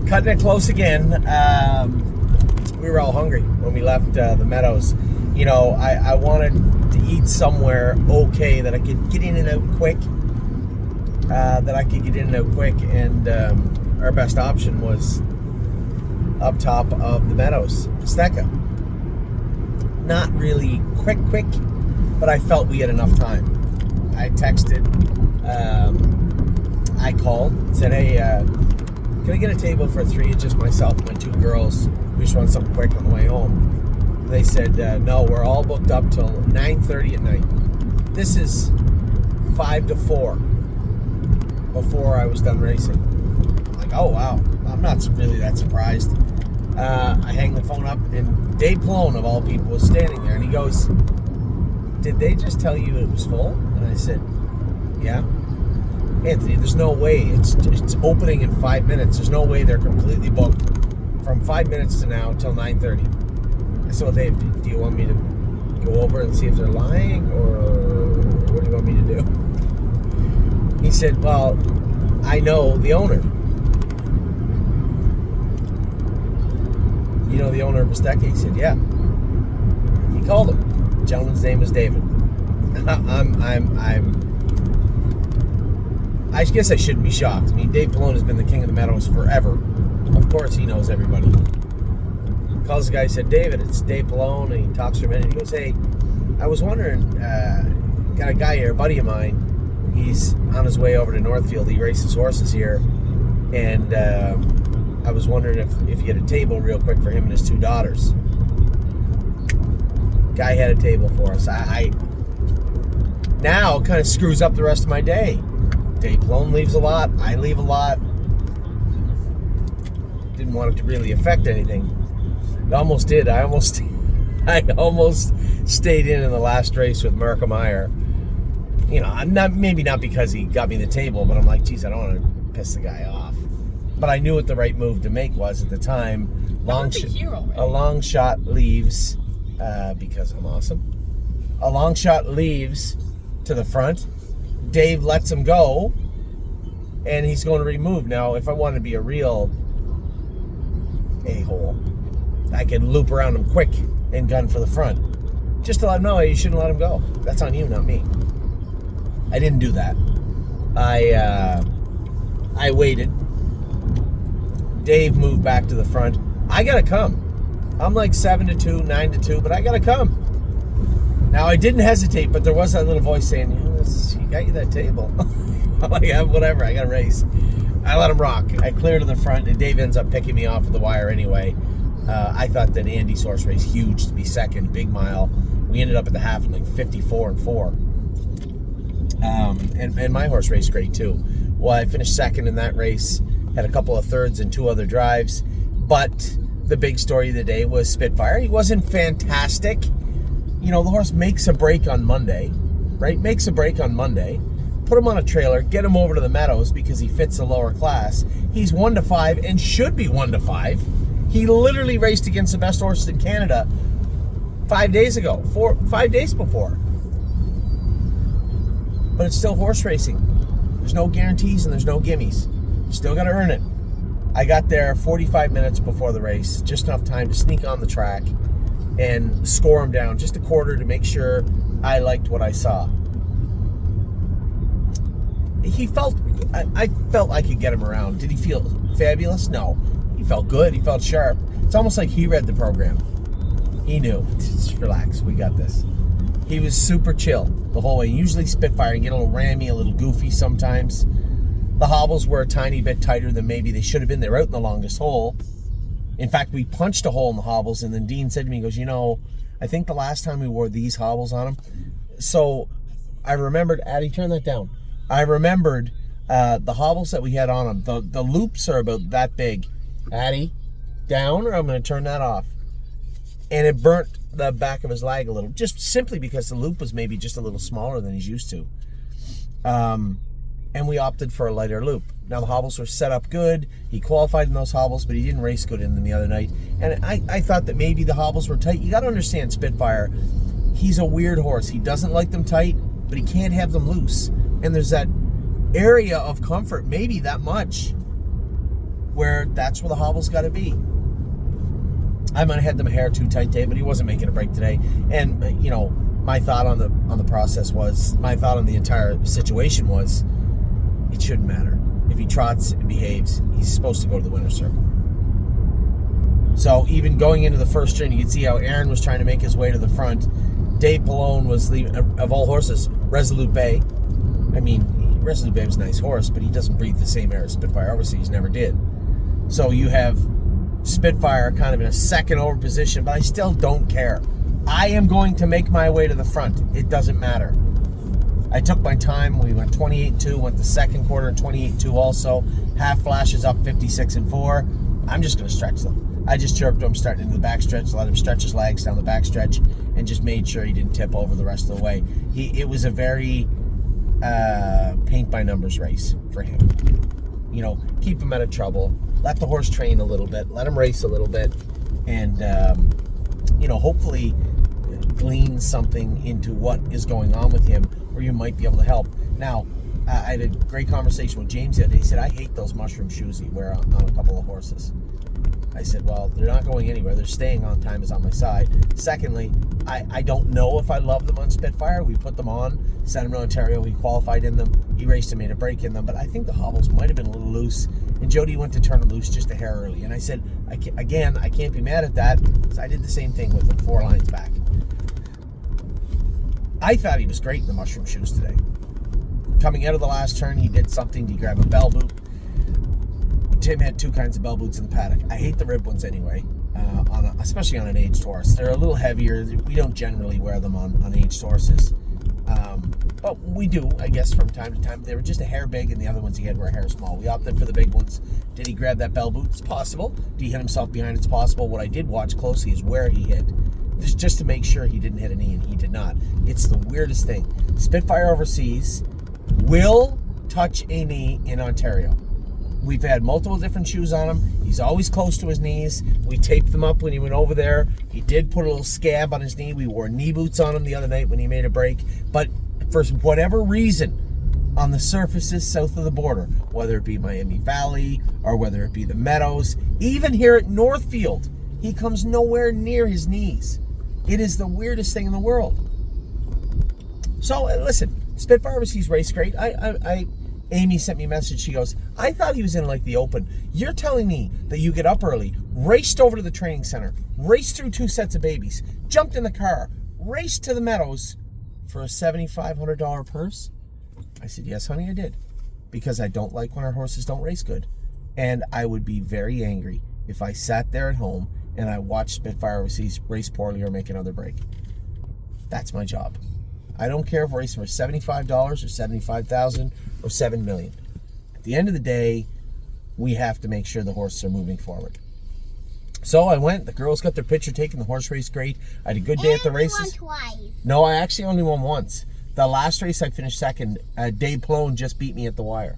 Cutting it close again. We were all hungry when we left the meadows. You know, I wanted to eat somewhere okay that I could get in and out quick. And our best option was up top of the meadows, Steca. Not really quick, but I felt we had enough time. I texted, I called, said, hey, can I get a table for 3? It's just myself and my 2 girls. We just want something quick on the way home. They said, no, we're all booked up till 9:30 at night. This is 5 to 4 before I was done racing. I'm like, oh, wow. I'm not really that surprised. I hang the phone up, and Dave Plone, of all people, was standing there, and he goes, did they just tell you it was full? And I said, yeah. Anthony, there's no way. It's opening in 5 minutes. There's no way they're completely booked from 5 minutes to now till 9:30. I said, well, Dave, do you want me to go over and see if they're lying, or what do you want me to do? He said, well, I know the owner. You know the owner of Mistake? He said, yeah. He called him. The gentleman's name is David. I guess I shouldn't be shocked. I mean, Dave Plone has been the king of the meadows forever. Of course he knows everybody. Calls the guy, said, David, it's Dave Plone, and he talks for a minute, and he goes, hey, I was wondering, got a guy here, a buddy of mine, he's on his way over to Northfield, he races horses here, and I was wondering if you had a table real quick for him and his 2 daughters. Guy had a table for us. I now kind of screws up the rest of my day. Dave Plone leaves a lot. I leave a lot. Didn't want it to really affect anything. It almost did. I almost stayed in the last race with Marco Meyer. You know, maybe not because he got me the table, but I'm like, geez, I don't want to piss the guy off. But I knew what the right move to make was at the time. A long shot leaves, because I'm awesome. A long shot leaves to the front. Dave lets him go, and he's going to remove. Now, if I want to be a real a-hole, I could loop around him quick and gun for the front. Just to let him know, hey, you shouldn't let him go. That's on you, not me. I didn't do that. I waited. Dave moved back to the front. I gotta come. I'm like 7 to 2, 9 to 2, but I gotta come. Now, I didn't hesitate, but there was that little voice saying, you got you that table. I'm like, yeah, whatever, I gotta race. I let him rock. I clear to the front, and Dave ends up picking me off at the wire anyway. I thought that Andy's horse race huge to be second, big mile. We ended up at the half in like 54 and 4. And my horse raced great too. Well, I finished second in that race, had a couple of thirds and 2 other drives, but the big story of the day was Spitfire. He wasn't fantastic. You know, the horse makes a break on Monday, right? Makes a break on Monday. Put him on a trailer, get him over to the meadows because he fits the lower class. He's 1 to 5 and should be 1 to 5. He literally raced against the best horses in Canada 5 days ago, 5 days before. But it's still horse racing. There's no guarantees and there's no gimmies. You still got to earn it. I got there 45 minutes before the race, just enough time to sneak on the track and score him down just a quarter to make sure I liked what I saw. I felt I could get him around. Did he feel fabulous? No. He felt good. He felt sharp. It's almost like he read the program. He knew. Just relax. We got this. He was super chill the whole way. Usually Spitfire and get a little rammy, a little goofy sometimes. The hobbles were a tiny bit tighter than maybe they should have been. They're out in the longest hole. In fact, we punched a hole in the hobbles, and then Dean said to me, he goes, you know, I think the last time we wore these hobbles on them. So I remembered, Addie, turn that down. I remembered the hobbles that we had on them. The loops are about that big. Addie, down, or I'm going to turn that off. And it burnt the back of his leg a little, just simply because the loop was maybe just a little smaller than he's used to. And we opted for a lighter loop. Now, the hobbles were set up good. He qualified in those hobbles, but he didn't race good in them the other night. And I thought that maybe the hobbles were tight. You got to understand Spitfire. He's a weird horse. He doesn't like them tight, but he can't have them loose. And there's that area of comfort, maybe that much, where that's where the hobble's got to be. I might have had them a hair too tight today, but he wasn't making a break today. And, you know, my thought on the process was, my thought on the entire situation was, it shouldn't matter. If he trots and behaves, he's supposed to go to the winner's circle. So even going into the first turn, you can see how Aaron was trying to make his way to the front. Dave Pallone was leaving, of all horses, Resolute Bay. I mean, Resolute Bay was a nice horse, but he doesn't breathe the same air as Spitfire Overseas, never did. So you have Spitfire kind of in a second over position, but I still don't care. I am going to make my way to the front. It doesn't matter. I took my time. We went 28-2, went the second quarter 28-2 also. Half flashes up 56-4. I'm just going to stretch them. I just chirped him starting into the backstretch, let him stretch his legs down the backstretch, and just made sure he didn't tip over the rest of the way. It was a very paint by numbers race for him. You know, keep him out of trouble. Let the horse train a little bit. Let him race a little bit. And, you know, hopefully glean something into what is going on with him where you might be able to help. Now, I had a great conversation with James the other day. He said, I hate those mushroom shoes you wear on a couple of horses. I said, well, they're not going anywhere. They're staying on. Time is on my side. Secondly, I don't know if I love them on Spitfire. We put them on, sent him to Ontario. He qualified in them. He raced and made a break in them. But I think the hobbles might have been a little loose. And Jody went to turn them loose just a hair early. And I said, I can't be mad at that, because I did the same thing with them 4 lines back. I thought he was great in the mushroom shoes today. Coming out of the last turn, he did something. He grabbed a bell boot. Tim had 2 kinds of bell boots in the paddock. I hate the rib ones anyway, especially on an aged horse. They're a little heavier. We don't generally wear them on aged horses. But we do, I guess, from time to time. They were just a hair big, and the other ones he had were a hair small. We opted for the big ones. Did he grab that bell boot? It's possible. Did he hit himself behind? It's possible. What I did watch closely is where he hit, just to make sure he didn't hit a knee, and he did not. It's the weirdest thing. Spitfire Overseas will touch a knee in Ontario. We've had multiple different shoes on him. He's always close to his knees. We taped them up when he went over there. He did put a little scab on his knee. We wore knee boots on him the other night when he made a break. But for whatever reason, on the surfaces south of the border, whether it be Miami Valley or whether it be the Meadows, even here at Northfield, he comes nowhere near his knees. It is the weirdest thing in the world. So, listen, Spitfire Overseas race great. Amy sent me a message. She goes, I thought he was in like the open. You're telling me that you get up early, raced over to the training center, raced through 2 sets of babies, jumped in the car, raced to the Meadows for a $7,500 purse? I said, yes, honey, I did. Because I don't like when our horses don't race good. And I would be very angry if I sat there at home and I watched Spitfire Overseas race poorly or make another break. That's my job. I don't care if we're racing for $75 or $75,000 or $7 million. At the end of the day, we have to make sure the horses are moving forward. So I went. The girls got their picture taken. The horse raced great. I had a good day at the races. Won twice. No, I actually only won once. The last race I finished second. Dave Pallone just beat me at the wire.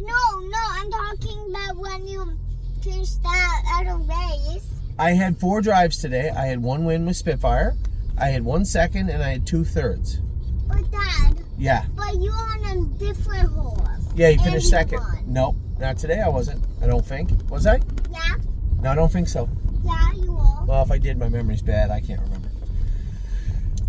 No, I'm talking about when you finished that other race. I had 4 drives today. I had 1 win with Spitfire. I had 1 second, and I had 2 thirds. But Dad. Yeah. But you on a different horse. Yeah, you finished second. Won. Nope, not today. I wasn't. I don't think. Was I? Yeah. No, I don't think so. Yeah, you were. Well, if I did, my memory's bad. I can't remember.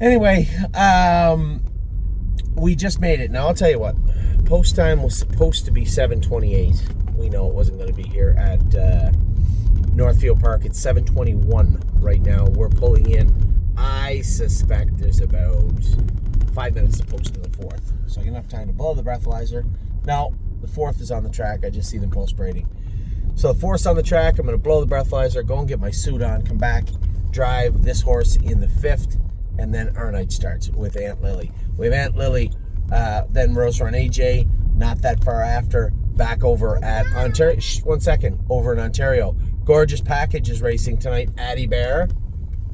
Anyway, we just made it. Now, I'll tell you what. Post time was supposed to be 7:28. We know it wasn't going to be here at Northfield Park. It's 7:21 right now. We're pulling in. I suspect there's about 5 minutes to post in the 4th. So I get enough time to blow the breathalyzer. Now, the 4th is on the track. I just see them post-braiding. So the 4th's on the track. I'm going to blow the breathalyzer, go and get my suit on, come back, drive this horse in the 5th, and then our night starts with Aunt Lily. We have Aunt Lily, then Rose Run AJ, not that far after, back over at Ontario. One second, over in Ontario. Gorgeous Package is racing tonight. Addie Bear.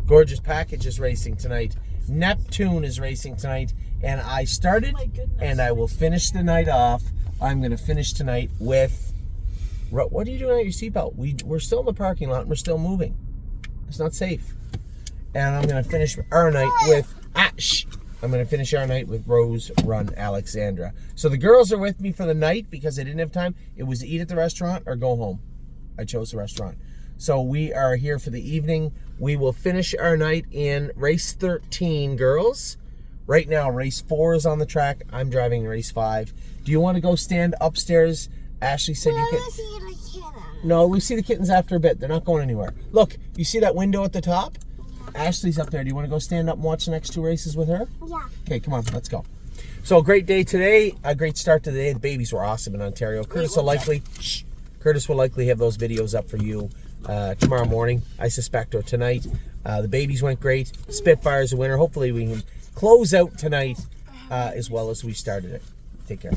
Gorgeous Package is racing tonight. Neptune is racing tonight. And I started, and I will finish the night off. I'm going to finish tonight with... What are you doing at your seatbelt? We're still in the parking lot, and we're still moving. It's not safe. And I'm going to finish our night with... I'm going to finish our night with Rose Run Alexandra. So the girls are with me for the night because they didn't have time. It was eat at the restaurant or go home. I chose the restaurant. So we are here for the evening. We will finish our night in race 13, girls. Right now, race 4 is on the track. I'm driving race 5. Do you want to go stand upstairs? Ashley said you can. See the kitten. No, we see the kittens after a bit. They're not going anywhere. Look, you see that window at the top? Ashley's up there. Do you want to go stand up and watch the next 2 races with her? Yeah. Okay, come on, let's go. So a great day today, a great start to the day. The babies were awesome in Ontario. Curtis will likely have those videos up for you tomorrow morning, I suspect, or tonight. The babies went great. Spitfire's a winner. Hopefully we can close out tonight as well as we started it. Take care.